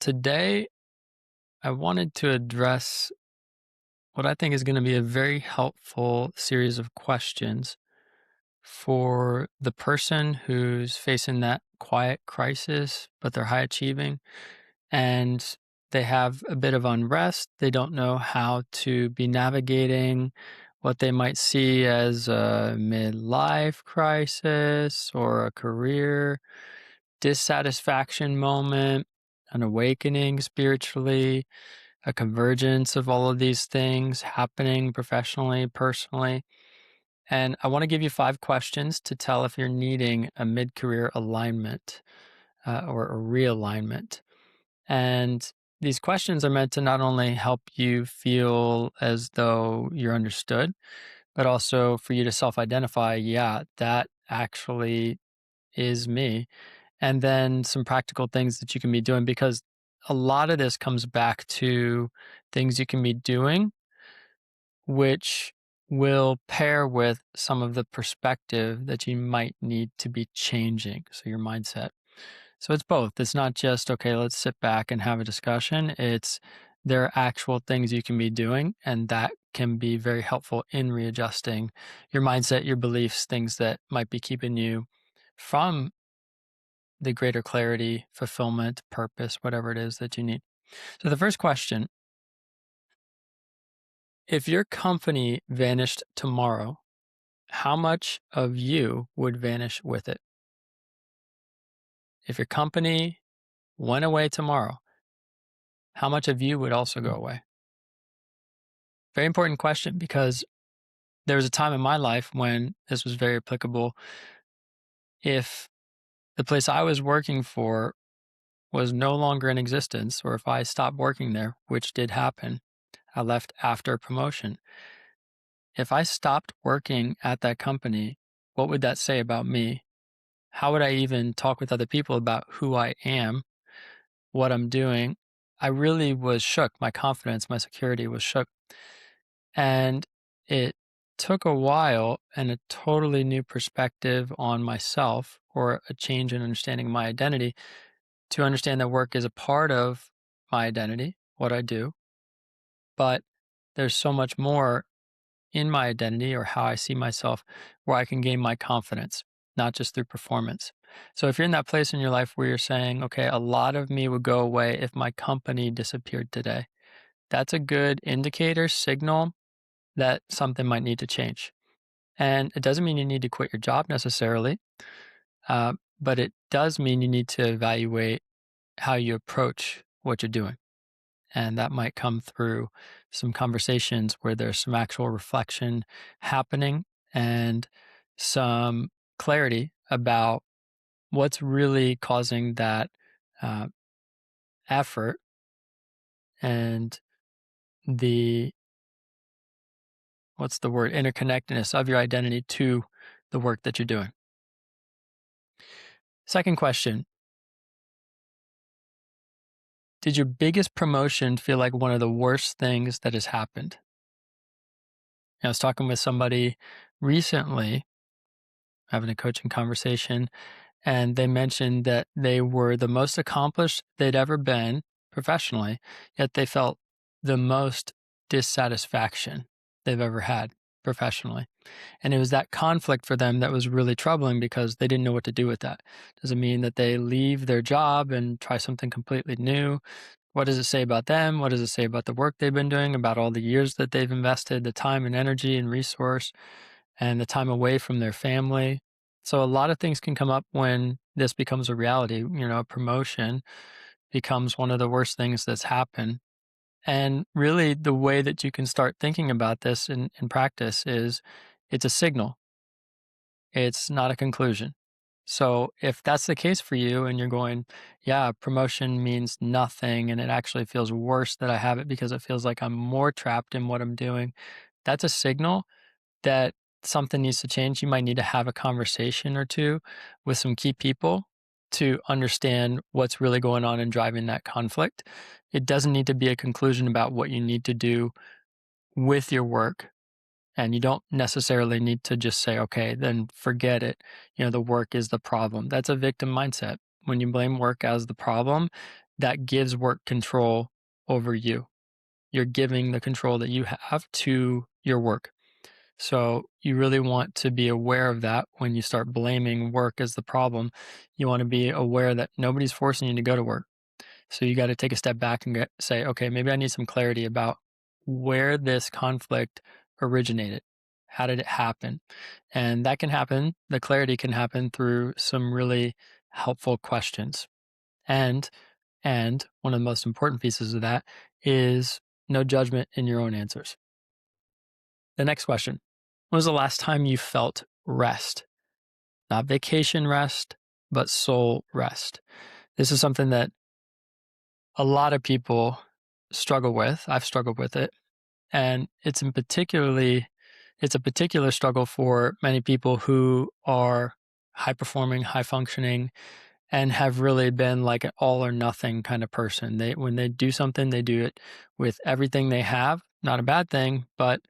today I wanted to address what I think is going to be a very helpful series of questions for the person who's facing that quiet crisis, but they're high achieving and they have a bit of unrest. They don't know how to be navigating what they might see as a midlife crisis or a career dissatisfaction moment, an awakening spiritually, a convergence of all of these things happening professionally, personally. And I want to give you 5 questions to tell if you're needing a mid career alignment or a realignment. And these questions are meant to not only help you feel as though you're understood, but also for you to self identify, yeah, that actually is me. And then some practical things that you can be doing, because a lot of this comes back to things you can be doing, which will pair with some of the perspective that you might need to be changing. So, your mindset. So, it's both. It's not just, okay, let's sit back and have a discussion. It's there are actual things you can be doing, and that can be very helpful in readjusting your mindset, your beliefs, things that might be keeping you from the greater clarity, fulfillment, purpose, whatever it is that you need. So, the first question: if your company vanished tomorrow, how much of you would vanish with it? If your company went away tomorrow, how much of you would also go away? Very important question, because there was a time in my life when this was very applicable. If the place I was working for was no longer in existence, or if I stopped working there, which did happen, I left after a promotion. If I stopped working at that company, what would that say about me? How would I even talk with other people about who I am, what I'm doing? I really was shook. My confidence, my security was shook. And it took a while and a totally new perspective on myself, or a change in understanding my identity, to understand that work is a part of my identity, what I do. But there's so much more in my identity, or how I see myself, where I can gain my confidence, not just through performance. So if you're in that place in your life where you're saying, okay, a lot of me would go away if my company disappeared today, that's a good indicator, signal that something might need to change. And it doesn't mean you need to quit your job necessarily, but it does mean you need to evaluate how you approach what you're doing. And that might come through some conversations where there's some actual reflection happening, and some clarity about what's really causing that uh, effort, and the, what's the word, interconnectedness of your identity to the work that you're doing. Second question: did your biggest promotion feel like one of the worst things that has happened? I was talking with somebody recently, having a coaching conversation, and they mentioned that they were the most accomplished they'd ever been professionally, yet they felt the most dissatisfaction they've ever had professionally. And it was that conflict for them that was really troubling, because they didn't know what to do with that. Does it mean that they leave their job and try something completely new? What does it say about them? What does it say about the work they've been doing, about all the years that they've invested, the time and energy and resource, and the time away from their family? So a lot of things can come up when this becomes a reality. A promotion becomes one of the worst things that's happened. And really, the way that you can start thinking about this in practice is, it's a signal. It's not a conclusion. So if that's the case for you, and you're going, yeah, promotion means nothing, and it actually feels worse that I have it because it feels like I'm more trapped in what I'm doing, that's a signal that something needs to change. You might need to have a conversation or two with some key people to understand what's really going on and driving that conflict. It doesn't need to be a conclusion about what you need to do with your work. And you don't necessarily need to just say, okay, then forget it. The work is the problem. That's a victim mindset. When you blame work as the problem, that gives work control over you. You're giving the control that you have to your work. So you really want to be aware of that when you start blaming work as the problem. You want to be aware that nobody's forcing you to go to work. So you got to take a step back and say, okay, maybe I need some clarity about where this conflict originated. How did it happen? And that can happen, the clarity can happen through some really helpful questions. And one of the most important pieces of that is no judgment in your own answers. The next question: when was the last time you felt rest? Not vacation rest, but soul rest. This is something that a lot of people struggle with. I've struggled with it. And it's a particular struggle for many people who are high performing, high functioning, and have really been like an all or nothing kind of person. When they do something, they do it with everything they have. Not a bad thing, but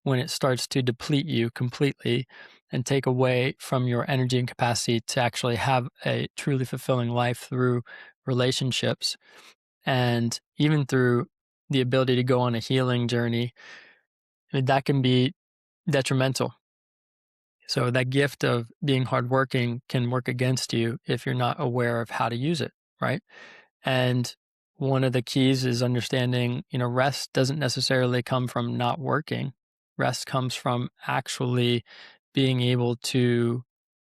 when it starts to deplete you completely and take away from your energy and capacity to actually have a truly fulfilling life through relationships and even through the ability to go on a healing journey, I mean, that can be detrimental. So that gift of being hardworking can work against you if you're not aware of how to use it, right? And one of the keys is understanding, rest doesn't necessarily come from not working. Rest comes from actually being able to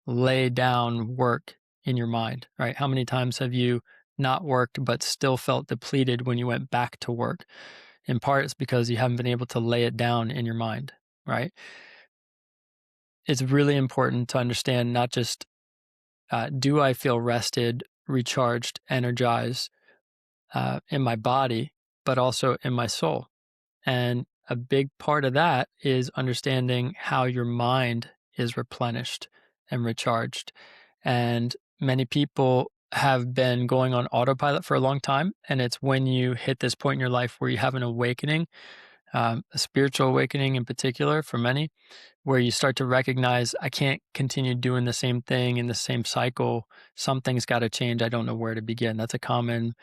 lay down work in your mind, right? How many times have you not worked but still felt depleted when you went back to work? In part, it's because you haven't been able to lay it down in your mind, right? It's really important to understand not just do I feel rested, recharged, energized in my body, but also in my soul. And a big part of that is understanding how your mind is replenished and recharged. And many people have been going on autopilot for a long time. And it's when you hit this point in your life where you have an awakening, a spiritual awakening in particular for many, where you start to recognize, I can't continue doing the same thing in the same cycle. Something's got to change. I don't know where to begin. That's a common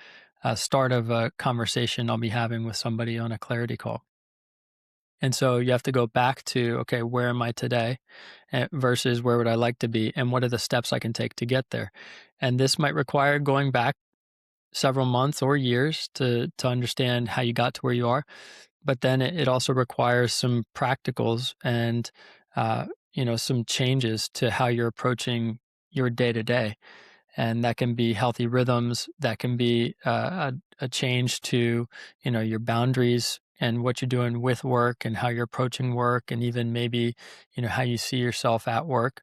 start of a conversation I'll be having with somebody on a clarity call. And so you have to go back to, okay, where am I today versus where would I like to be? And what are the steps I can take to get there? And this might require going back several months or years to understand how you got to where you are. But then it also requires some practicals and, some changes to how you're approaching your day to day. And that can be healthy rhythms. That can be a change to, your boundaries and what you're doing with work and how you're approaching work, and even maybe, how you see yourself at work.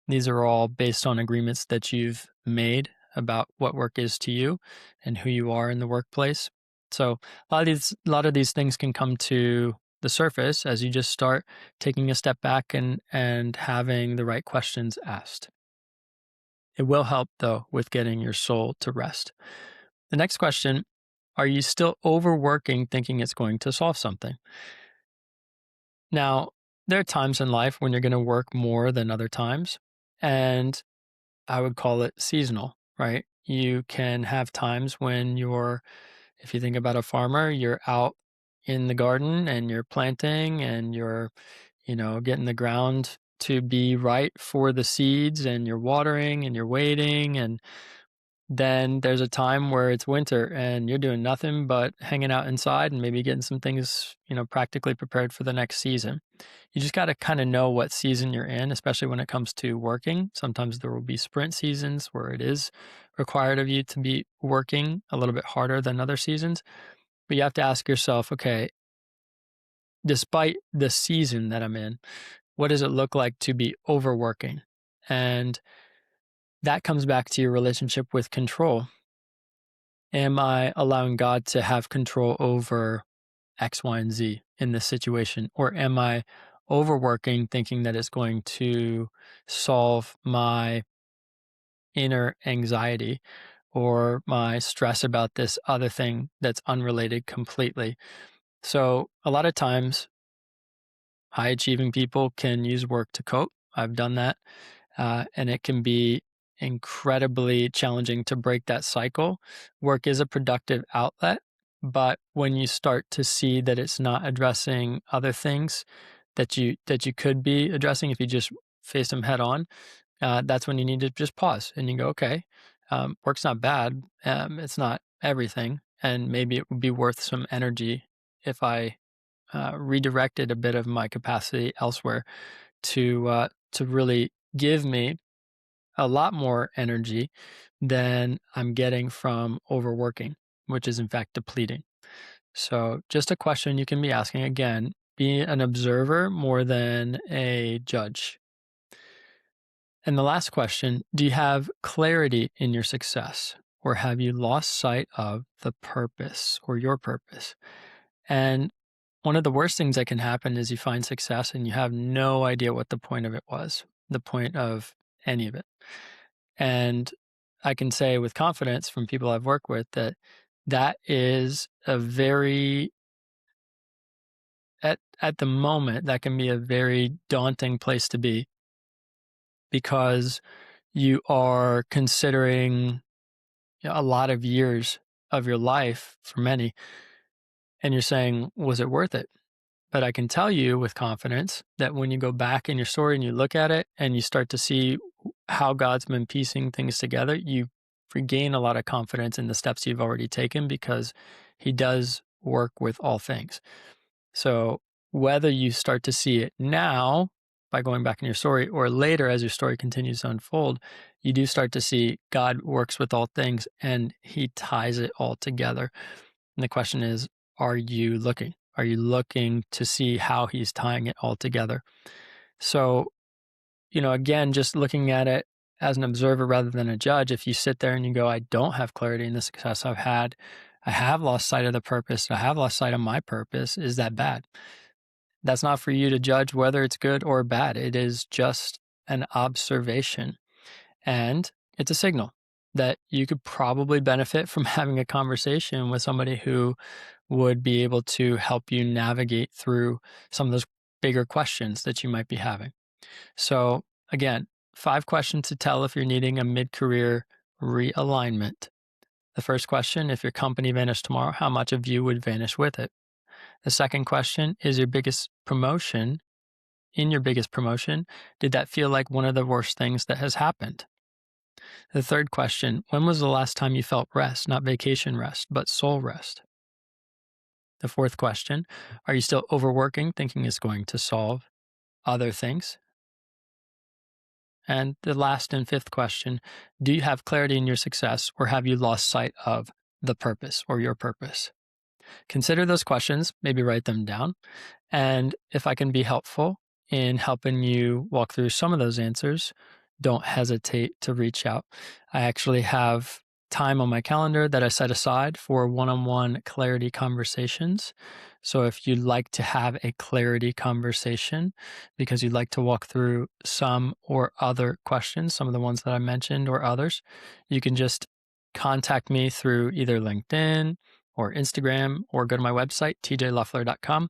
These are all based on agreements that you've made about what work is to you and who you are in the workplace. So a lot of these things can come to the surface as you just start taking a step back and having the right questions asked. It will help, though, with getting your soul to rest. The next question: are you still overworking thinking it's going to solve something? Now, there are times in life when you're going to work more than other times, and I would call it seasonal, right? You can have times when if you think about a farmer, you're out in the garden and you're planting and you're, getting the ground to be right for the seeds, and you're watering and you're waiting. And then there's a time where it's winter and you're doing nothing but hanging out inside and maybe getting some things, practically prepared for the next season. You just got to kind of know what season you're in, especially when it comes to working. Sometimes there will be sprint seasons where it is required of you to be working a little bit harder than other seasons. But you have to ask yourself, okay, despite the season that I'm in, what does it look like to be overworking? And that comes back to your relationship with control. Am I allowing God to have control over X, Y, and Z in this situation? Or am I overworking thinking that it's going to solve my inner anxiety or my stress about this other thing that's unrelated completely? So a lot of times, high achieving people can use work to cope. I've done that. And it can be incredibly challenging to break that cycle. Work is a productive outlet, but when you start to see that it's not addressing other things that you could be addressing if you just face them head on, that's when you need to just pause and you go, okay, work's not bad. It's not everything. And maybe it would be worth some energy if I redirected a bit of my capacity elsewhere to really give me a lot more energy than I'm getting from overworking, which is in fact depleting. So, just a question you can be asking again, be an observer more than a judge. And the last question, do you have clarity in your success, or have you lost sight of the purpose or your purpose? And one of the worst things that can happen is you find success and you have no idea what the point of it was, the point of any of it. And I can say with confidence from people I've worked with that that is a very at the moment that can be a very daunting place to be because you are considering a lot of years of your life for many and you're saying, was it worth it? But I can tell you with confidence that when you go back in your story and you look at it and you start to see how God's been piecing things together, you regain a lot of confidence in the steps you've already taken because He does work with all things. So whether you start to see it now by going back in your story or later as your story continues to unfold, you do start to see God works with all things and He ties it all together. And the question is, are you looking? Are you looking to see how He's tying it all together? So, again, just looking at it as an observer rather than a judge, if you sit there and you go, I don't have clarity in the success I've had, I have lost sight of the purpose, I have lost sight of my purpose, is that bad? That's not for you to judge whether it's good or bad. It is just an observation. And it's a signal that you could probably benefit from having a conversation with somebody who would be able to help you navigate through some of those bigger questions that you might be having. So, again, 5 questions to tell if you're needing a mid-career realignment. The first question, if your company vanished tomorrow, how much of you would vanish with it? The second question, is your biggest promotion, in your biggest promotion, did that feel like one of the worst things that has happened? The third question, when was the last time you felt rest, not vacation rest, but soul rest? The fourth question, are you still overworking, thinking it's going to solve other things? And the last and fifth question, do you have clarity in your success or have you lost sight of the purpose or your purpose? Consider those questions, maybe write them down. And if I can be helpful in helping you walk through some of those answers, don't hesitate to reach out. I actually have time on my calendar that I set aside for one-on-one clarity conversations. So if you'd like to have a clarity conversation because you'd like to walk through some or other questions, some of the ones that I mentioned or others, you can just contact me through either LinkedIn or Instagram or go to my website, tjloeffler.com.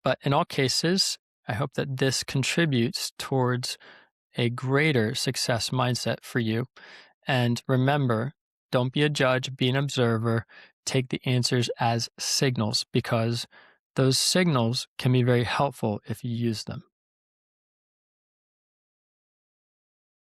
But in all cases, I hope that this contributes towards a greater success mindset for you. And remember, don't be a judge, be an observer. Take the answers as signals because those signals can be very helpful if you use them.